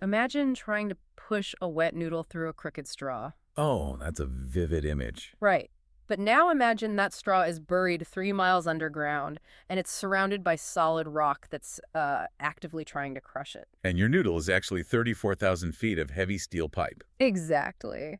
Imagine trying to push a wet noodle through a crooked straw. Oh, that's a vivid image. Right. But now imagine that straw is buried 3 miles underground, and it's surrounded by solid rock that's actively trying to crush it. And your noodle is actually 34,000 feet of heavy steel pipe. Exactly.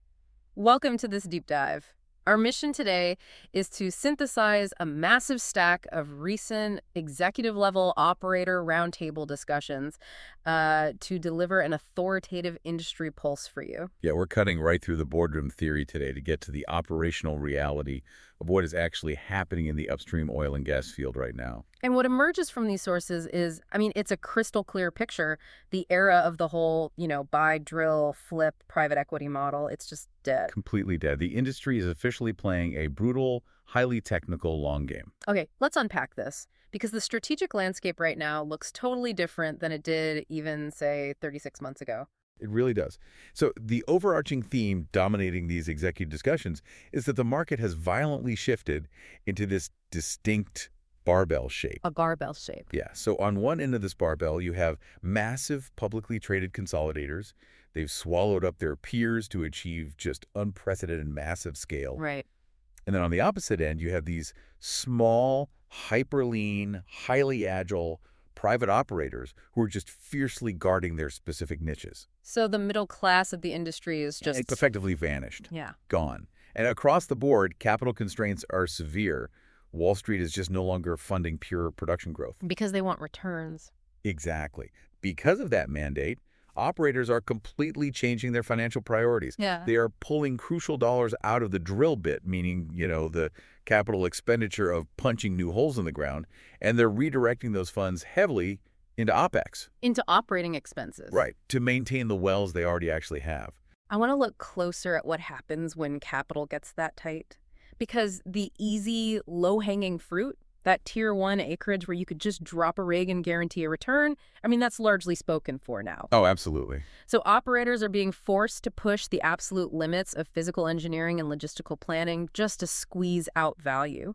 Welcome to this deep dive. Our mission today is to synthesize a massive stack of recent executive-level operator roundtable discussions to deliver an authoritative industry pulse for you. Yeah, we're cutting right through the boardroom theory today to get to the operational reality of what is actually happening in the upstream oil and gas field right now. And what emerges from these sources is, it's a crystal clear picture. The era of the whole, buy, drill, flip, private equity model, it's just dead. Completely dead. The industry is officially playing a brutal, highly technical long game. Okay, let's unpack this, because the strategic landscape right now looks totally different than it did even, say, 36 months ago. It really does. So the overarching theme dominating these executive discussions is that the market has violently shifted into this distinct barbell shape. A barbell shape. Yeah, so on one end of this barbell, you have massive publicly traded consolidators. They've swallowed up their peers to achieve just unprecedented massive scale. Right. And then on the opposite end, you have these small, hyper-lean, highly agile private operators who are just fiercely guarding their specific niches. So the middle class of the industry is just... It's effectively vanished. Yeah. Gone. And across the board, capital constraints are severe. Wall Street is just no longer funding pure production growth. Because they want returns. Exactly. Because of that mandate, operators are completely changing their financial priorities. Yeah. They are pulling crucial dollars out of the drill bit, meaning, the capital expenditure of punching new holes in the ground, and they're redirecting those funds heavily into OPEX. Into operating expenses. Right, to maintain the wells they already actually have. I want to look closer at what happens when capital gets that tight. Because the easy, low-hanging fruit, that tier 1 acreage where you could just drop a rig and guarantee a return, that's largely spoken for now. Oh, absolutely. So operators are being forced to push the absolute limits of physical engineering and logistical planning just to squeeze out value.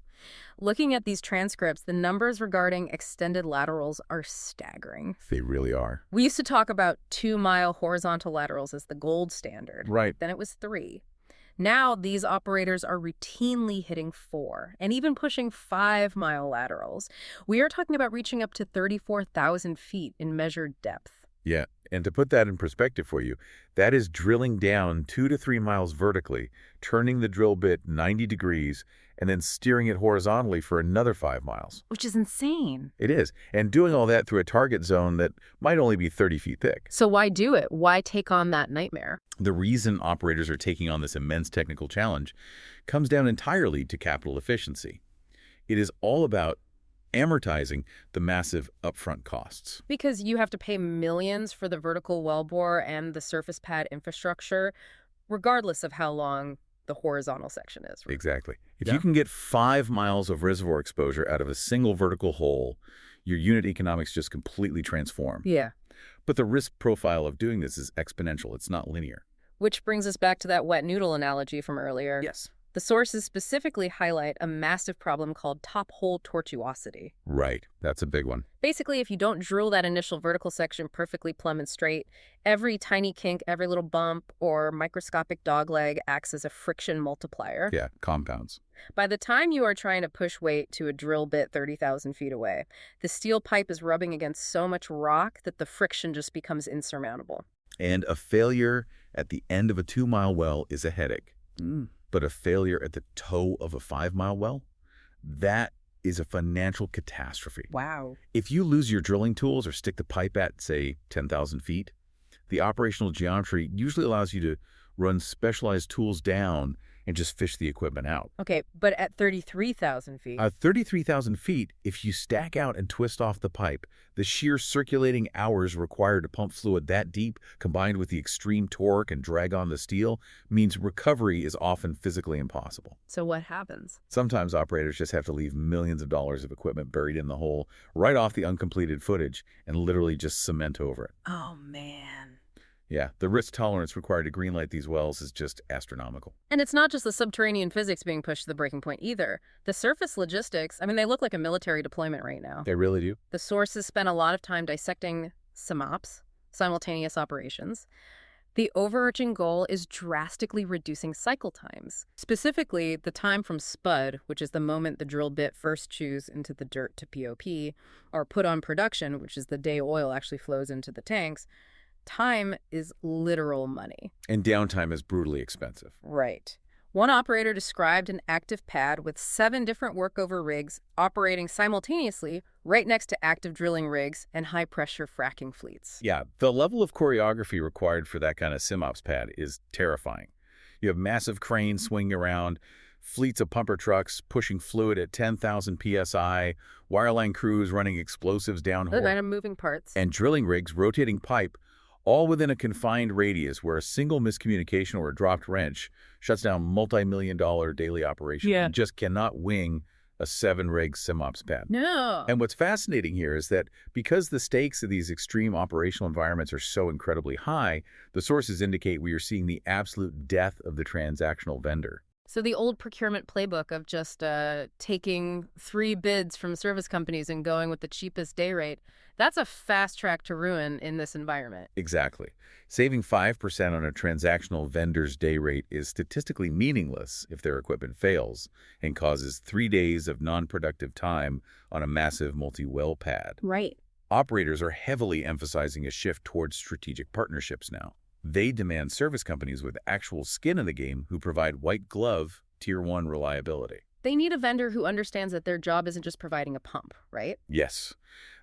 Looking at these transcripts, the numbers regarding extended laterals are staggering. They really are. We used to talk about 2-mile horizontal laterals as the gold standard. Right. Then it was 3. Now, these operators are routinely hitting 4 and even pushing 5-mile laterals. We are talking about reaching up to 34,000 feet in measured depth. Yeah, and to put that in perspective for you, that is drilling down 2 to 3 miles vertically, turning the drill bit 90 degrees, and then steering it horizontally for another 5 miles. Which is insane. It is, and doing all that through a target zone that might only be 30 feet thick. So why do it? Why take on that nightmare? The reason operators are taking on this immense technical challenge comes down entirely to capital efficiency. It is all about amortizing the massive upfront costs. Because you have to pay millions for the vertical wellbore and the surface pad infrastructure, regardless of how long the horizontal section is. Right? Exactly. If you can get 5 miles of reservoir exposure out of a single vertical hole, your unit economics just completely transform. Yeah. But the risk profile of doing this is exponential. It's not linear. Which brings us back to that wet noodle analogy from earlier. Yes. The sources specifically highlight a massive problem called top hole tortuosity. Right. That's a big one. Basically, if you don't drill that initial vertical section perfectly plumb and straight, every tiny kink, every little bump, or microscopic dogleg acts as a friction multiplier. Yeah, compounds. By the time you are trying to push weight to a drill bit 30,000 feet away, the steel pipe is rubbing against so much rock that the friction just becomes insurmountable. And a failure at the end of a 2-mile well is a headache. But a failure at the toe of a 5-mile well, that is a financial catastrophe. Wow. If you lose your drilling tools or stick the pipe at, say, 10,000 feet, the operational geometry usually allows you to run specialized tools down and just fish the equipment out. Okay, but at 33,000 feet? At 33,000 feet, if you stack out and twist off the pipe, the sheer circulating hours required to pump fluid that deep, combined with the extreme torque and drag on the steel, means recovery is often physically impossible. So what happens? Sometimes operators just have to leave millions of dollars of equipment buried in the hole right off the uncompleted footage and literally just cement over it. Oh, man. Yeah, the risk tolerance required to greenlight these wells is just astronomical. And it's not just the subterranean physics being pushed to the breaking point either. The surface logistics, they look like a military deployment right now. They really do. The sources spent a lot of time dissecting some ops, simultaneous operations. The overarching goal is drastically reducing cycle times. Specifically, the time from spud, which is the moment the drill bit first chews into the dirt to POP, or put on production, which is the day oil actually flows into the tanks. Time is literal money. And downtime is brutally expensive. Right. One operator described an active pad with 7 different workover rigs operating simultaneously right next to active drilling rigs and high-pressure fracking fleets. Yeah, the level of choreography required for that kind of SimOps pad is terrifying. You have massive cranes swinging around, fleets of pumper trucks pushing fluid at 10,000 psi, wireline crews running explosives downhole, Random moving parts. and drilling rigs rotating pipe, all within a confined radius where a single miscommunication or a dropped wrench shuts down multi-million-dollar daily operation. Yeah. You just cannot wing a 7-rig SimOps pad. No. And what's fascinating here is that because the stakes of these extreme operational environments are so incredibly high, the sources indicate we are seeing the absolute death of the transactional vendor. So the old procurement playbook of just taking 3 bids from service companies and going with the cheapest day rate, that's a fast track to ruin in this environment. Exactly. Saving 5% on a transactional vendor's day rate is statistically meaningless if their equipment fails and causes 3 days of non-productive time on a massive multi-well pad. Right. Operators are heavily emphasizing a shift towards strategic partnerships now. They demand service companies with actual skin in the game who provide white-glove, Tier 1 reliability. They need a vendor who understands that their job isn't just providing a pump, right? Yes.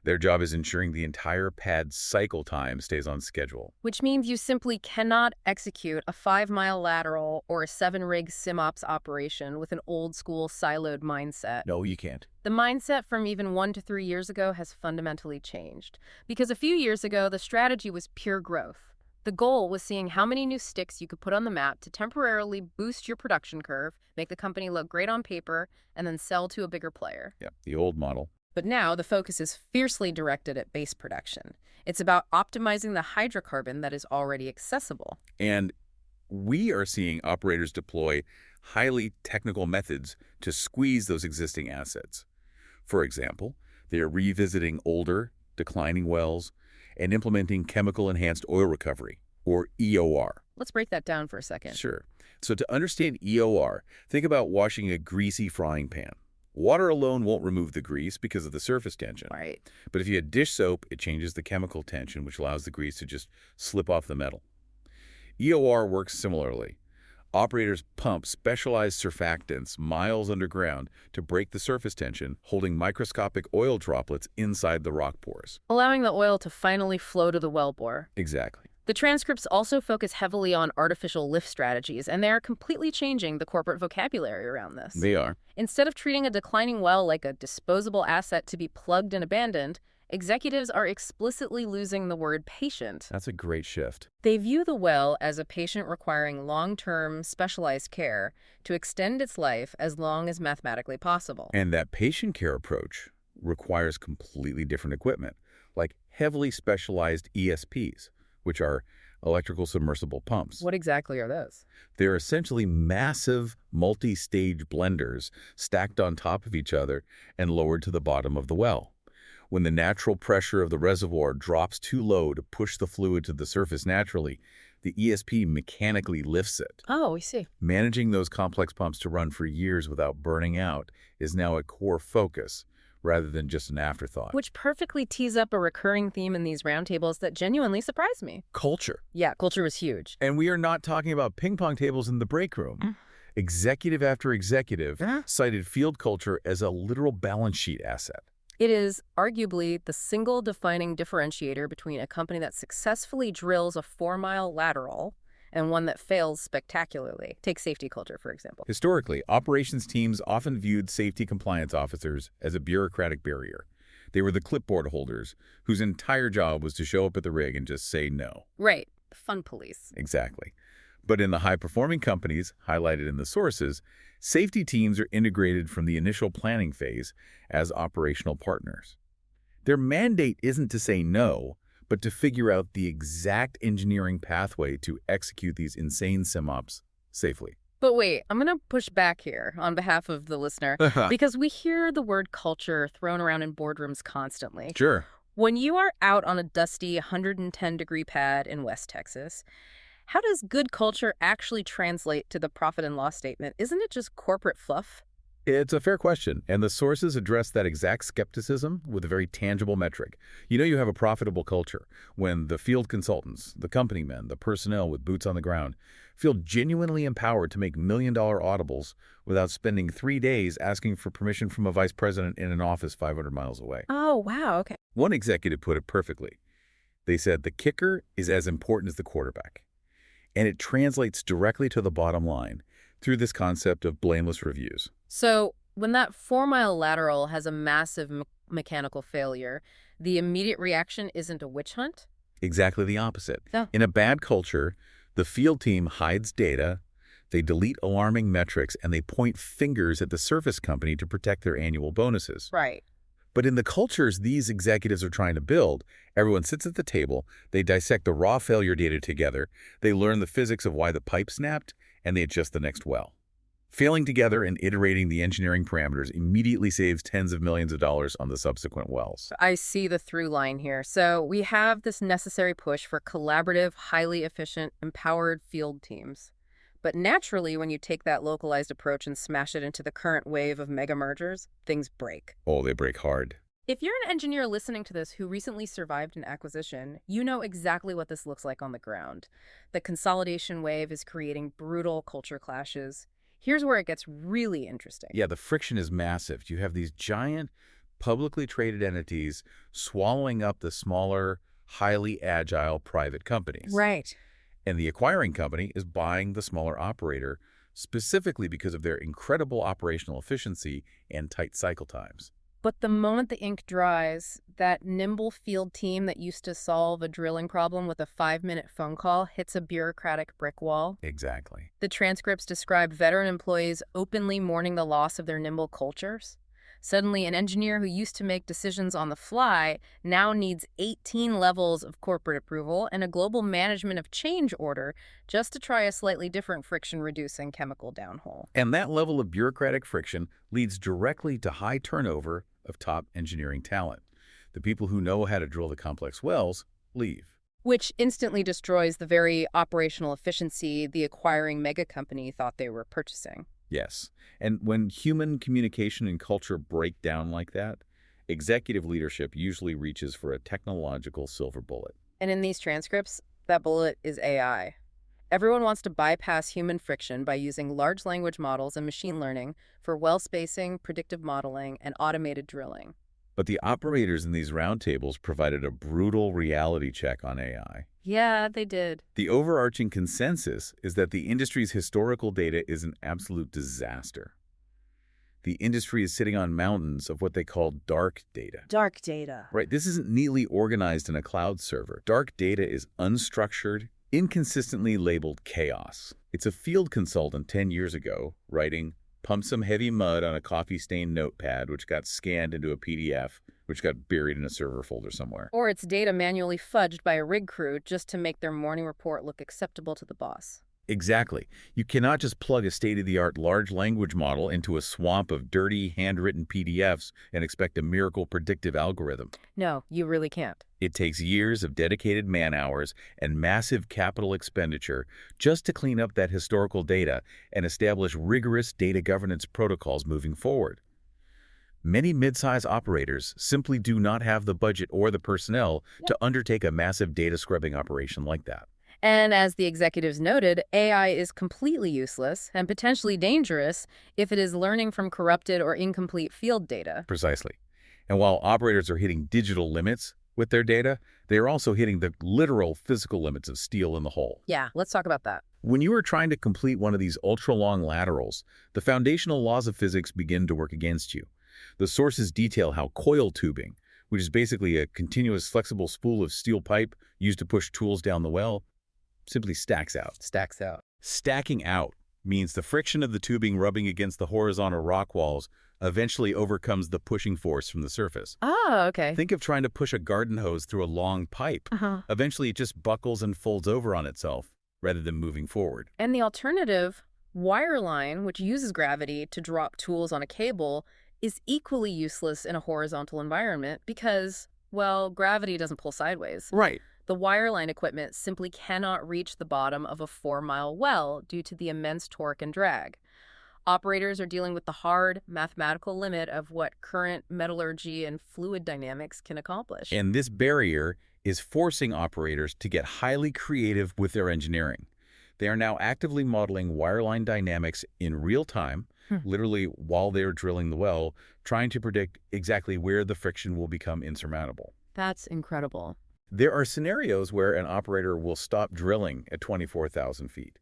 Their job is ensuring the entire pad's cycle time stays on schedule. Which means you simply cannot execute a 5-mile lateral or a 7-rig SimOps operation with an old-school siloed mindset. No, you can't. The mindset from even 1 to 3 years ago has fundamentally changed. Because a few years ago, the strategy was pure growth. The goal was seeing how many new sticks you could put on the map to temporarily boost your production curve, make the company look great on paper, and then sell to a bigger player. Yeah, the old model. But now the focus is fiercely directed at base production. It's about optimizing the hydrocarbon that is already accessible. And we are seeing operators deploy highly technical methods to squeeze those existing assets. For example, they are revisiting older, declining wells and implementing chemical-enhanced oil recovery, or EOR. Let's break that down for a second. Sure. So to understand EOR, think about washing a greasy frying pan. Water alone won't remove the grease because of the surface tension. Right. But if you add dish soap, it changes the chemical tension, which allows the grease to just slip off the metal. EOR works similarly. Operators pump specialized surfactants miles underground to break the surface tension, holding microscopic oil droplets inside the rock pores. Allowing the oil to finally flow to the wellbore. Exactly. The transcripts also focus heavily on artificial lift strategies, and they are completely changing the corporate vocabulary around this. They are. Instead of treating a declining well like a disposable asset to be plugged and abandoned, executives are explicitly losing the word patient. That's a great shift. They view the well as a patient requiring long-term, specialized care to extend its life as long as mathematically possible. And that patient care approach requires completely different equipment, like heavily specialized ESPs, which are electrical submersible pumps. What exactly are those? They're essentially massive multi-stage blenders stacked on top of each other and lowered to the bottom of the well. When the natural pressure of the reservoir drops too low to push the fluid to the surface naturally, the ESP mechanically lifts it. Oh, we see. Managing those complex pumps to run for years without burning out is now a core focus, rather than just an afterthought. Which perfectly tees up a recurring theme in these roundtables that genuinely surprised me. Culture. Yeah, culture was huge. And we are not talking about ping pong tables in the break room. Executive after executive cited field culture as a literal balance sheet asset. It is arguably the single defining differentiator between a company that successfully drills a 4-mile lateral and one that fails spectacularly. Take safety culture, for example. Historically, operations teams often viewed safety compliance officers as a bureaucratic barrier. They were the clipboard holders whose entire job was to show up at the rig and just say no. Right. Fun police. Exactly. But in the high-performing companies, highlighted in the sources, safety teams are integrated from the initial planning phase as operational partners. Their mandate isn't to say no, but to figure out the exact engineering pathway to execute these insane SimOps safely. But wait, I'm going to push back here on behalf of the listener because we hear the word culture thrown around in boardrooms constantly. Sure. When you are out on a dusty 110-degree pad in West Texas, how does good culture actually translate to the profit and loss statement? Isn't it just corporate fluff? It's a fair question, and the sources address that exact skepticism with a very tangible metric. You know you have a profitable culture when the field consultants, the company men, the personnel with boots on the ground feel genuinely empowered to make million-dollar audibles without spending 3 days asking for permission from a vice president in an office 500 miles away. Oh, wow, okay. One executive put it perfectly. They said the kicker is as important as the quarterback, and it translates directly to the bottom line through this concept of blameless reviews. So when that 4-mile lateral has a massive mechanical failure, the immediate reaction isn't a witch hunt? Exactly the opposite. No. In a bad culture, the field team hides data, they delete alarming metrics, and they point fingers at the service company to protect their annual bonuses. Right. But in the cultures these executives are trying to build, everyone sits at the table, they dissect the raw failure data together, they learn the physics of why the pipe snapped, and they adjust the next well. Failing together and iterating the engineering parameters immediately saves tens of millions of dollars on the subsequent wells. I see the through line here. So we have this necessary push for collaborative, highly efficient, empowered field teams. But naturally, when you take that localized approach and smash it into the current wave of mega mergers, things break. Oh, they break hard. If you're an engineer listening to this who recently survived an acquisition, you know exactly what this looks like on the ground. The consolidation wave is creating brutal culture clashes. Here's where it gets really interesting. Yeah, the friction is massive. You have these giant, publicly traded entities swallowing up the smaller, highly agile private companies. Right. And the acquiring company is buying the smaller operator specifically because of their incredible operational efficiency and tight cycle times. But the moment the ink dries, that nimble field team that used to solve a drilling problem with a 5-minute phone call hits a bureaucratic brick wall. Exactly. The transcripts describe veteran employees openly mourning the loss of their nimble cultures. Suddenly, an engineer who used to make decisions on the fly now needs 18 levels of corporate approval and a global management of change order just to try a slightly different friction-reducing chemical downhole. And that level of bureaucratic friction leads directly to high turnover of top engineering talent. The people who know how to drill the complex wells leave. Which instantly destroys the very operational efficiency the acquiring mega company thought they were purchasing. Yes. And when human communication and culture break down like that, executive leadership usually reaches for a technological silver bullet. And in these transcripts, that bullet is AI. Everyone wants to bypass human friction by using large language models and machine learning for well spacing, predictive modeling, and automated drilling. But the operators in these roundtables provided a brutal reality check on AI. Yeah, they did. The overarching consensus is that the industry's historical data is an absolute disaster. The industry is sitting on mountains of what they call dark data. Dark data. Right, this isn't neatly organized in a cloud server. Dark data is unstructured, inconsistently labeled chaos. It's a field consultant 10 years ago writing, "Pump some heavy mud on a coffee-stained notepad, which got scanned into a PDF, which got buried in a server folder somewhere." Or it's data manually fudged by a rig crew just to make their morning report look acceptable to the boss. Exactly. You cannot just plug a state-of-the-art large language model into a swamp of dirty, handwritten PDFs and expect a miracle predictive algorithm. No, you really can't. It takes years of dedicated man-hours and massive capital expenditure just to clean up that historical data and establish rigorous data governance protocols moving forward. Many mid-size operators simply do not have the budget or the personnel to undertake a massive data scrubbing operation like that. And as the executives noted, AI is completely useless and potentially dangerous if it is learning from corrupted or incomplete field data. Precisely. And while operators are hitting digital limits with their data, they are also hitting the literal physical limits of steel in the hole. Yeah, let's talk about that. When you are trying to complete one of these ultra-long laterals, the foundational laws of physics begin to work against you. The sources detail how coil tubing, which is basically a continuous flexible spool of steel pipe used to push tools down the well, simply stacks out. Stacks out. Stacking out means the friction of the tubing rubbing against the horizontal rock walls eventually overcomes the pushing force from the surface. Oh, okay. Think of trying to push a garden hose through a long pipe. Eventually, it just buckles and folds over on itself rather than moving forward. And the alternative, wireline, which uses gravity to drop tools on a cable, is equally useless in a horizontal environment because Well, gravity doesn't pull sideways. Right. The wireline equipment simply cannot reach the bottom of a 4-mile well due to the immense torque and drag. Operators are dealing with the hard mathematical limit of what current metallurgy and fluid dynamics can accomplish. And this barrier is forcing operators to get highly creative with their engineering. They are now actively modeling wireline dynamics in real time, literally while they're drilling the well, trying to predict exactly where the friction will become insurmountable. That's incredible. There are scenarios where an operator will stop drilling at 24,000 feet,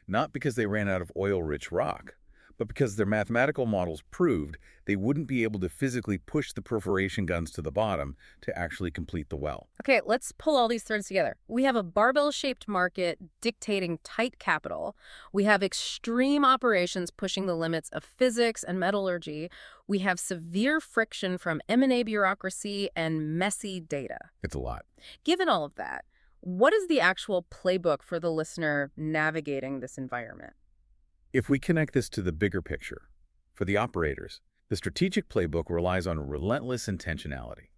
not because they ran out of oil-rich rock, but because their mathematical models proved they wouldn't be able to physically push the perforation guns to the bottom to actually complete the well. Okay, let's pull all these threads together. We have a barbell-shaped market dictating tight capital. We have extreme operations pushing the limits of physics and metallurgy. We have severe friction from M&A bureaucracy and messy data. It's a lot. Given all of that, what is the actual playbook for the listener navigating this environment? If we connect this to the bigger picture, for the operators, the strategic playbook relies on relentless intentionality.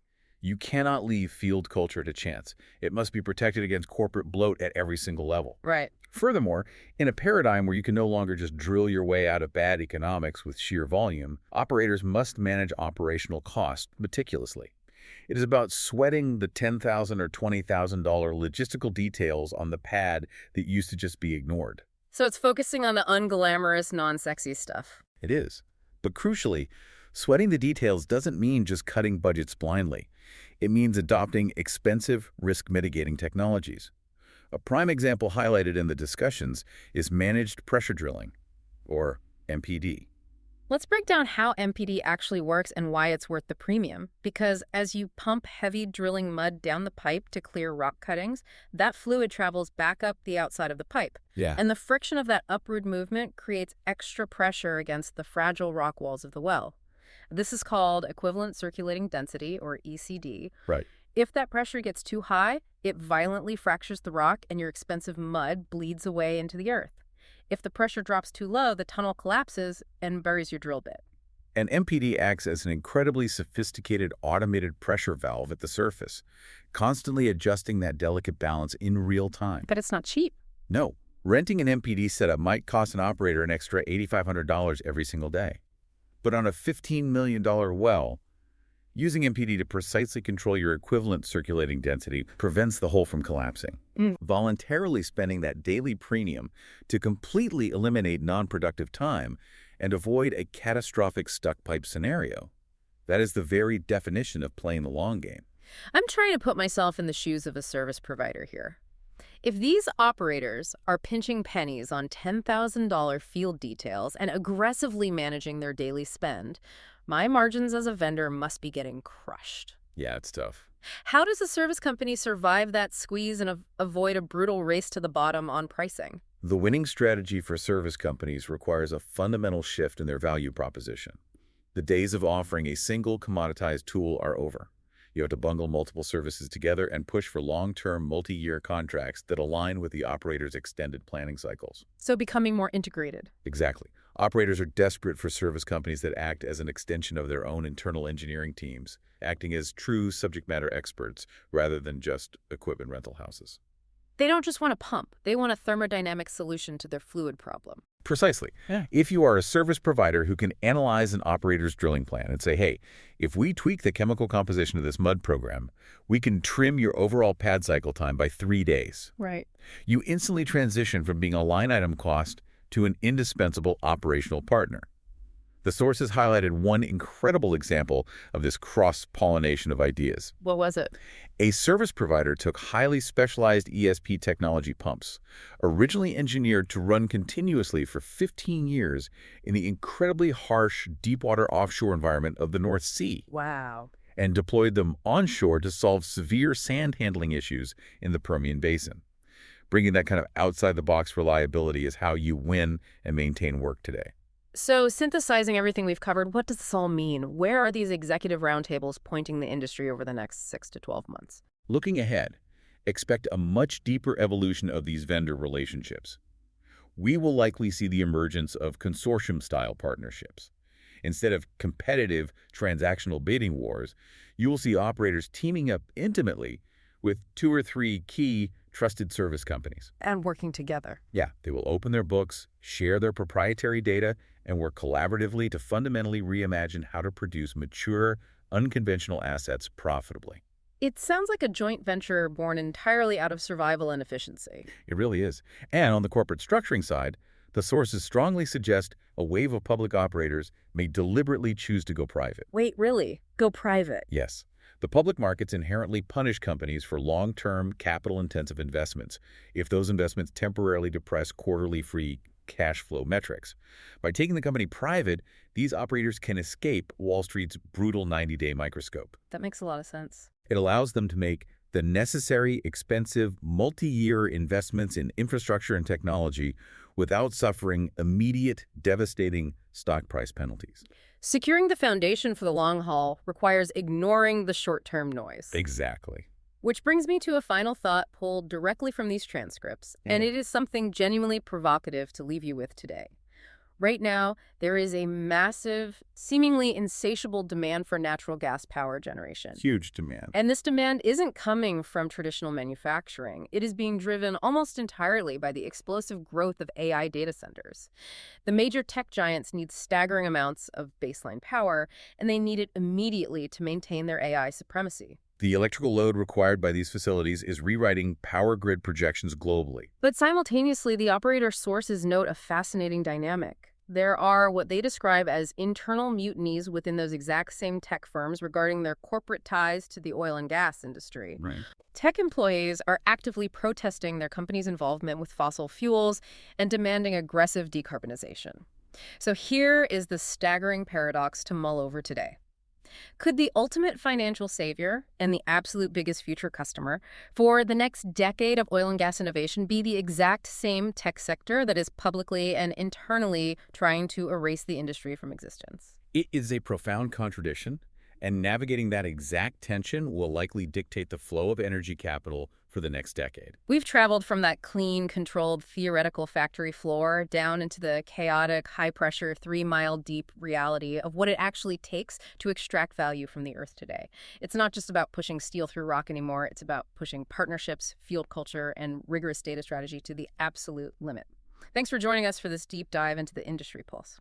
You cannot leave field culture to chance. It must be protected against corporate bloat at every single level. Right. Furthermore, in a paradigm where you can no longer just drill your way out of bad economics with sheer volume, operators must manage operational costs meticulously. It is about sweating the $10,000 or $20,000 logistical details on the pad that used to just be ignored. So it's focusing on the unglamorous, non-sexy stuff. It is. But crucially, sweating the details doesn't mean just cutting budgets blindly. It means adopting expensive, risk-mitigating technologies. A prime example highlighted in the discussions is managed pressure drilling, or MPD. Let's break down how MPD actually works and why it's worth the premium. Because as you pump heavy drilling mud down the pipe to clear rock cuttings, that fluid travels back up the outside of the pipe. Yeah. And the friction of that upward movement creates extra pressure against the fragile rock walls of the well. This is called equivalent circulating density, or ECD. Right. If that pressure gets too high, it violently fractures the rock and your expensive mud bleeds away into the earth. If the pressure drops too low, the tunnel collapses and buries your drill bit. And MPD acts as an incredibly sophisticated automated pressure valve at the surface, constantly adjusting that delicate balance in real time. But it's not cheap. No, renting an MPD setup might cost an operator an extra $8,500 every single day. But on a $15 million well, using MPD to precisely control your equivalent circulating density prevents the hole from collapsing. Voluntarily spending that daily premium to completely eliminate non-productive time and avoid a catastrophic stuck pipe scenario. That is the very definition of playing the long game. I'm trying to put myself in the shoes of a service provider here. If these operators are pinching pennies on $10,000 field details and aggressively managing their daily spend, my margins as a vendor must be getting crushed. Yeah, it's tough. How does a service company survive that squeeze and avoid a brutal race to the bottom on pricing? The winning strategy for service companies requires a fundamental shift in their value proposition. The days of offering a single commoditized tool are over. You have to bundle multiple services together and push for long-term, multi-year contracts that align with the operator's extended planning cycles. So becoming more integrated. Exactly. Operators are desperate for service companies that act as an extension of their own internal engineering teams, acting as true subject matter experts rather than just equipment rental houses. They don't just want a pump. They want a thermodynamic solution to their fluid problem. Precisely. Yeah. If you are a service provider who can analyze an operator's drilling plan and say, hey, if we tweak the chemical composition of this mud program, we can trim your overall pad cycle time by 3 days. Right. You instantly transition from being a line item cost to an indispensable operational partner. The sources highlighted one incredible example of this cross-pollination of ideas. What was it? A service provider took highly specialized ESP technology pumps, originally engineered to run continuously for 15 years in the incredibly harsh deepwater offshore environment of the North Sea. Wow. And deployed them onshore to solve severe sand handling issues in the Permian Basin. Bringing that kind of outside-the-box reliability is how you win and maintain work today. So synthesizing everything we've covered, what does this all mean? Where are these executive roundtables pointing the industry over the next 6 to 12 months? Looking ahead, expect a much deeper evolution of these vendor relationships. We will likely see the emergence of consortium-style partnerships. Instead of competitive transactional bidding wars, you will see operators teaming up intimately with 2 or 3 key trusted service companies. And working together. Yeah, they will open their books, share their proprietary data, and work collaboratively to fundamentally reimagine how to produce mature, unconventional assets profitably. It sounds like a joint venture born entirely out of survival and efficiency. It really is. And on the corporate structuring side, the sources strongly suggest a wave of public operators may deliberately choose to go private. Wait, really? Go private? Yes, the public markets inherently punish companies for long-term, capital-intensive investments if those investments temporarily depress quarterly free cash flow metrics. By taking the company private, these operators can escape Wall Street's brutal 90-day microscope. That makes a lot of sense. It allows them to make the necessary, expensive, multi-year investments in infrastructure and technology without suffering immediate, devastating stock price penalties. Securing the foundation for the long haul requires ignoring the short-term noise. Exactly. Which brings me to a final thought pulled directly from these transcripts, and it is something genuinely provocative to leave you with today. Right now, there is a massive, seemingly insatiable demand for natural gas power generation. Huge demand. And this demand isn't coming from traditional manufacturing. It is being driven almost entirely by the explosive growth of AI data centers. The major tech giants need staggering amounts of baseline power, and they need it immediately to maintain their AI supremacy. The electrical load required by these facilities is rewriting power grid projections globally. But simultaneously, the operator sources note a fascinating dynamic. There are what they describe as internal mutinies within those exact same tech firms regarding their corporate ties to the oil and gas industry. Right. Tech employees are actively protesting their company's involvement with fossil fuels and demanding aggressive decarbonization. So here is the staggering paradox to mull over today. Could the ultimate financial savior and the absolute biggest future customer for the next decade of oil and gas innovation be the exact same tech sector that is publicly and internally trying to erase the industry from existence? It is a profound contradiction, and navigating that exact tension will likely dictate the flow of energy capital for the next decade. We've traveled from that clean, controlled, theoretical factory floor down into the chaotic, high-pressure, 3-mile-deep reality of what it actually takes to extract value from the earth today. It's not just about pushing steel through rock anymore. It's about pushing partnerships, field culture, and rigorous data strategy to the absolute limit. Thanks for joining us for this deep dive into the Industry Pulse.